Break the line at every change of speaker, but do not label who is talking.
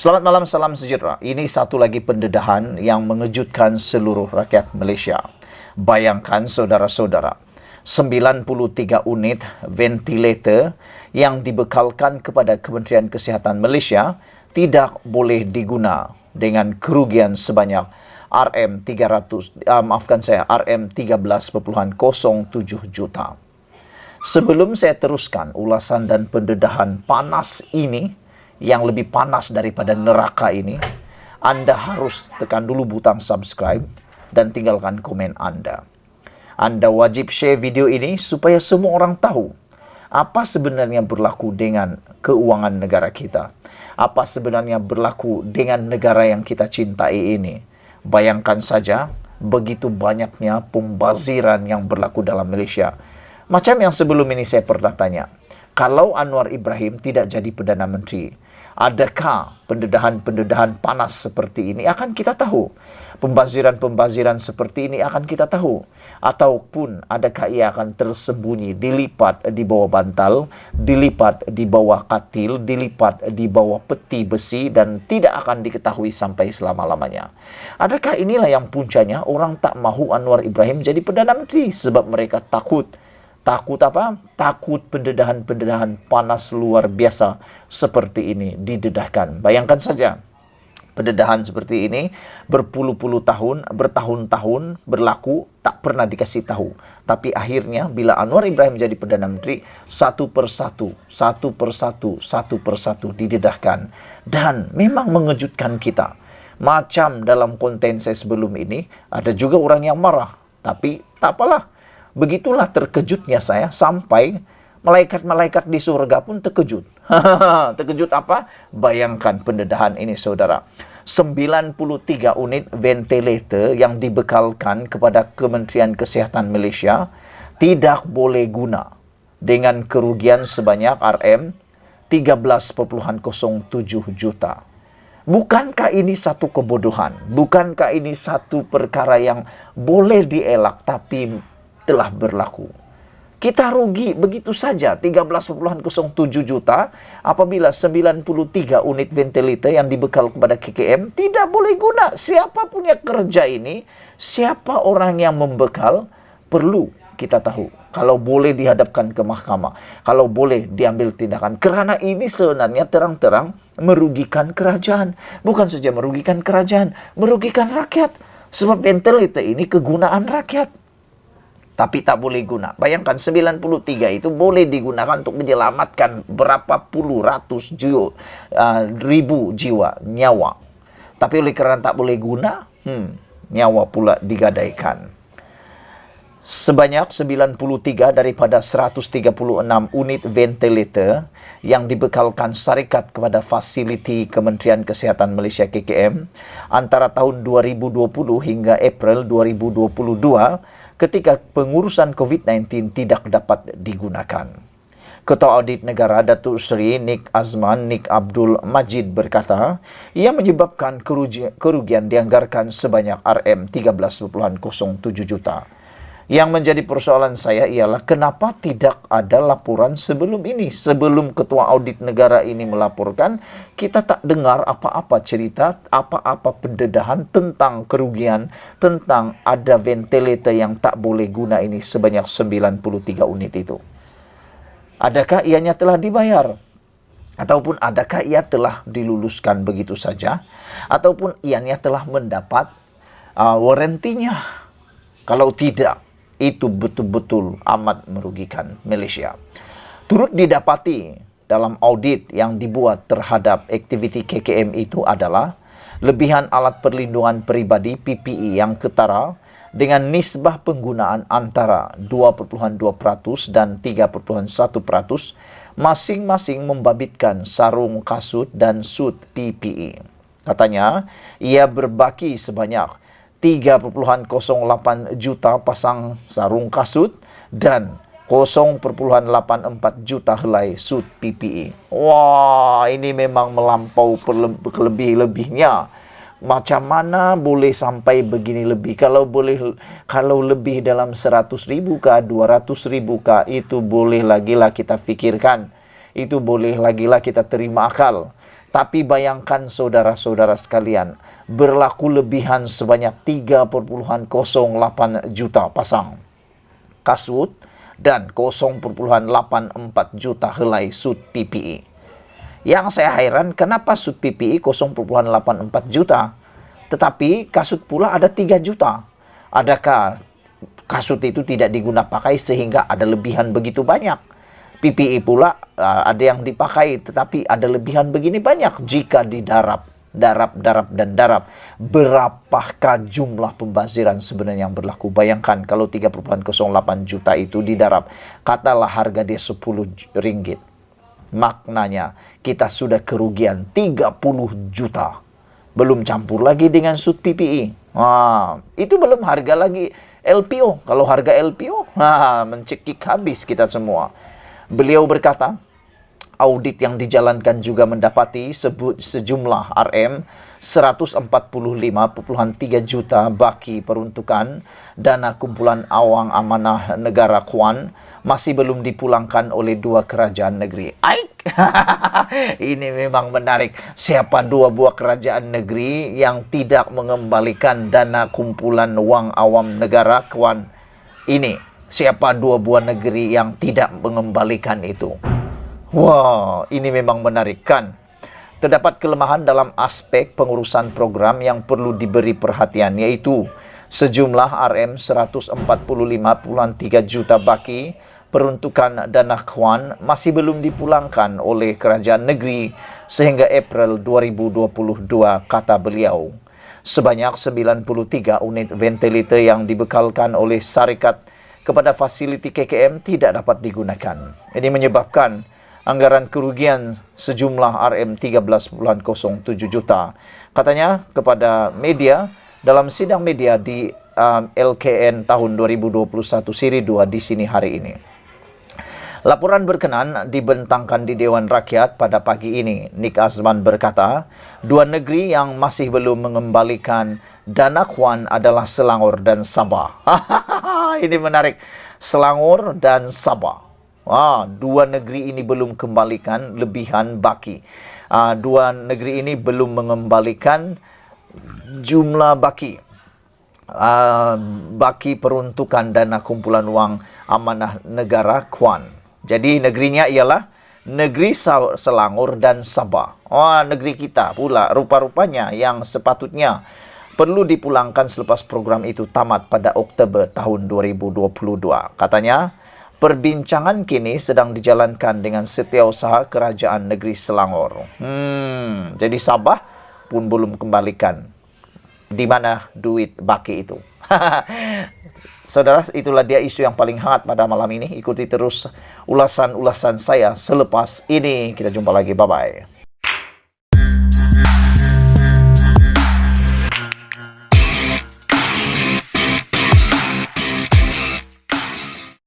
Selamat malam, salam sejahtera. Ini satu lagi pendedahan yang mengejutkan seluruh rakyat Malaysia. Bayangkan saudara-saudara, 93 unit ventilator yang dibekalkan kepada Kementerian Kesihatan Malaysia tidak boleh diguna dengan kerugian sebanyak RM13,07 juta. Sebelum saya teruskan ulasan dan pendedahan panas ini, yang lebih panas daripada neraka ini, Anda harus tekan dulu butang subscribe dan tinggalkan komen Anda. Anda wajib share video ini supaya semua orang tahu apa sebenarnya berlaku dengan keuangan negara kita. Apa sebenarnya berlaku dengan negara yang kita cintai ini. Bayangkan saja begitu banyaknya pembaziran yang berlaku dalam Malaysia. Macam yang sebelum ini saya pernah tanya, kalau Anwar Ibrahim tidak jadi Perdana Menteri, adakah pendedahan-pendedahan panas seperti ini akan kita tahu? Pembaziran-pembaziran seperti ini akan kita tahu? Ataupun adakah ia akan tersembunyi, dilipat di bawah bantal, dilipat di bawah katil, dilipat di bawah peti besi dan tidak akan diketahui sampai selama-lamanya? Adakah inilah yang puncanya orang tak mahu Anwar Ibrahim jadi Perdana Menteri sebab mereka takut? Takut apa? Takut pendedahan-pendedahan panas luar biasa seperti ini didedahkan. Bayangkan saja, pendedahan seperti ini berpuluh-puluh tahun, bertahun-tahun berlaku, tak pernah dikasih tahu. Tapi akhirnya bila Anwar Ibrahim jadi Perdana Menteri, satu persatu didedahkan. Dan memang mengejutkan kita. Macam dalam konten saya sebelum ini, ada juga orang yang marah. Tapi tak apalah. Begitulah terkejutnya saya sampai malaikat-malaikat di surga pun terkejut. Terkejut apa? Bayangkan pendedahan ini saudara. 93 unit ventilator yang dibekalkan kepada Kementerian Kesihatan Malaysia tidak boleh guna dengan kerugian sebanyak RM13,07 juta. Bukankah ini satu kebodohan? Bukankah ini satu perkara yang boleh dielak tapi telah berlaku? Kita rugi begitu saja 13,07 juta apabila 93 unit ventilator yang dibekal kepada KKM tidak boleh guna. Siapa punya kerja ini, siapa orang yang membekal, perlu kita tahu. Kalau boleh dihadapkan ke mahkamah, kalau boleh diambil tindakan. Kerana ini sebenarnya terang-terang merugikan kerajaan. Bukan saja merugikan kerajaan, merugikan rakyat. Sebab ventilator ini kegunaan rakyat. Tapi tak boleh guna. Bayangkan 93 itu boleh digunakan untuk menyelamatkan berapa puluh ratus ribu jiwa, nyawa. Tapi oleh kerana tak boleh guna, nyawa pula digadaikan. Sebanyak 93 daripada 136 unit ventilator yang dibekalkan syarikat kepada fasiliti Kementerian Kesihatan Malaysia KKM antara tahun 2020 hingga April 2022 ketika pengurusan COVID-19 tidak dapat digunakan. Ketua Audit Negara Datuk Seri Nik Azman Nik Abdul Majid berkata, ia menyebabkan kerugian dianggarkan sebanyak RM13,07 juta. Yang menjadi persoalan saya ialah kenapa tidak ada laporan sebelum ini? Sebelum Ketua Audit Negara ini melaporkan, kita tak dengar apa-apa cerita, apa-apa pendedahan tentang kerugian, tentang ada ventilator yang tak boleh guna ini sebanyak 93 unit itu. Adakah ianya telah dibayar? Ataupun adakah ia telah diluluskan begitu saja? Ataupun ianya telah mendapat warantinya? Kalau tidak, itu betul-betul amat merugikan Malaysia. Turut didapati dalam audit yang dibuat terhadap aktiviti KKM itu adalah lebihan alat perlindungan peribadi PPE yang ketara dengan nisbah penggunaan antara 2.2% dan 3.1%, masing-masing membabitkan sarung kasut dan suit PPE. Katanya, ia berbaki sebanyak 3.08 juta pasang sarung kasut dan 0.84 juta helai suit PPE. Wah, ini memang melampau kelebih-lebihnya. Macam mana boleh sampai begini lebih? Kalau lebih dalam 100,000 kah, 200,000 kah, itu boleh lagilah kita fikirkan. Itu boleh lagilah kita terima akal. Tapi bayangkan saudara-saudara sekalian, berlaku lebihan sebanyak 3,08 juta pasang kasut dan 0,84 juta helai sut PPE. Yang saya heran, kenapa sut PPE 0,84 juta, tetapi kasut pula ada 3 juta. Adakah kasut itu tidak digunakan pakai sehingga ada lebihan begitu banyak? PPE pula ada yang dipakai, tetapi ada lebihan begini banyak. Jika didarap, darap, dan darap, berapakah jumlah pembaziran sebenarnya yang berlaku? Bayangkan kalau 3,08 juta itu didarap, katalah harga dia 10 ringgit. Maknanya kita sudah kerugian 30 juta. Belum campur lagi dengan sut PPE. Itu belum harga lagi LPO. Kalau harga LPO, mencekik habis kita semua. Beliau berkata, audit yang dijalankan juga mendapati sejumlah RM 145,3 juta baki peruntukan dana kumpulan awang amanah negara Kuan masih belum dipulangkan oleh dua kerajaan negeri. Aik! Ini memang menarik. Siapa dua buah kerajaan negeri yang tidak mengembalikan dana kumpulan wang awam negara Kuan ini? Siapa dua buah negeri yang tidak mengembalikan itu? Wah, ini memang menarik kan? Terdapat kelemahan dalam aspek pengurusan program yang perlu diberi perhatian, yaitu sejumlah RM 145,3 juta baki peruntukan dana Kuan masih belum dipulangkan oleh kerajaan negeri sehingga April 2022, kata beliau. Sebanyak 93 unit ventilator yang dibekalkan oleh syarikat kepada fasiliti KKM tidak dapat digunakan. Ini menyebabkan anggaran kerugian sejumlah RM 13,07 juta. Katanya kepada media dalam sidang media di LKN tahun 2021 siri 2 di sini hari ini. Laporan berkenan dibentangkan di Dewan Rakyat pada pagi ini. Nik Azman berkata, dua negeri yang masih belum mengembalikan dana Kuan adalah Selangor dan Sabah. Ini menarik. Selangor dan Sabah. Dua negeri ini belum kembalikan lebihan baki. Dua negeri ini belum mengembalikan jumlah baki. Baki peruntukan dana kumpulan wang amanah negara Kuan. Jadi negerinya ialah negeri Selangor dan Sabah. Negeri kita pula rupa-rupanya yang sepatutnya perlu dipulangkan selepas program itu tamat pada Oktober tahun 2022. Katanya, perbincangan kini sedang dijalankan dengan Setiausaha Kerajaan Negeri Selangor. Jadi Sabah pun belum kembalikan. Di mana duit baki itu? Saudara, itulah dia isu yang paling hangat pada malam ini. Ikuti terus ulasan-ulasan saya selepas ini. Kita jumpa lagi. Bye-bye.